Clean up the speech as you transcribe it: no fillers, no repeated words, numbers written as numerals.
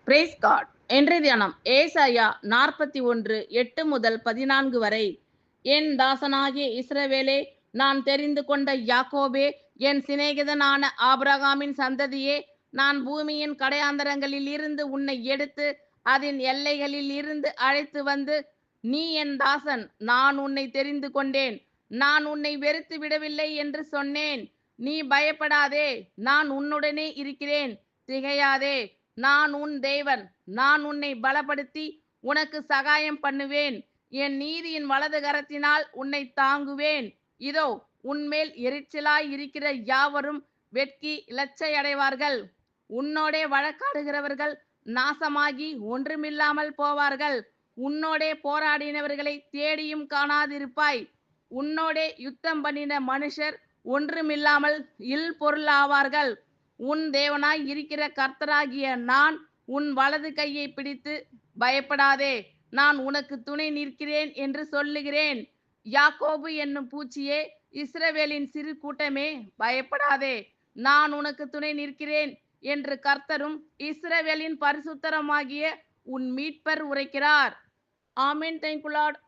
Brace God. இன்றைய தியானம் ஏசாயா 41:8-14 வரை. என் தாசனாகிய இஸ்ரவேலே, நான் தெரிந்து கொண்ட யாக்கோபே, என் சிநேகிதனான ஆபிரகாமின் சந்ததியே, நான் பூமியின் கடையாந்தரங்களில் இருந்து உன்னை எடுத்து அதன் எல்லைகளில் இருந்து அழைத்து வந்து, நீ என் தாசன், நான் உன்னை தெரிந்து கொண்டேன், நான் உன்னை வெறுத்து விடவில்லை என்று சொன்னேன். நீ பயப்படாதே, நான் உன்னுடனே இருக்கிறேன், திகையாதே, நான் உன் தேவன், நான் உன்னை பலப்படுத்தி உனக்கு சகாயம் பண்ணுவேன், என் நீதியின் வலது கரத்தினால் உன்னை தாங்குவேன். இதோ, உன்மேல் எரிச்சலாய் இருக்கிற யாவரும் வெட்கி இலச்சையடைவார்கள், உன்னோடே வழக்காடுகிறவர்கள் நாசமாகி ஒன்றுமில்லாமல் போவார்கள், உன்னோடே போராடினவர்களை தேடியும் காணாதிருப்பாய், உன்னோடே யுத்தம் பண்ணின மனுஷர் ஒன்றுமில்லாமல் இல் பொருளாவார்கள். உன் தேவனாய் இருக்கிற கர்த்தராகிய நான் உன் வலது கையை பிடித்து பயப்படாதே, நான் உனக்கு துணை நிற்கிறேன் என்று சொல்லுகிறேன். யாக்கோபு என்னும் பூச்சியே, இஸ்ரவேலின் சிறு கூட்டமே, பயப்படாதே, நான் உனக்கு துணை நிற்கிறேன் என்று கர்த்தரும் இஸ்ரவேலின் பரிசுத்தருமாகிய உன் மீட்பர் உரைக்கிறார். ஆமென். Thank you Lord.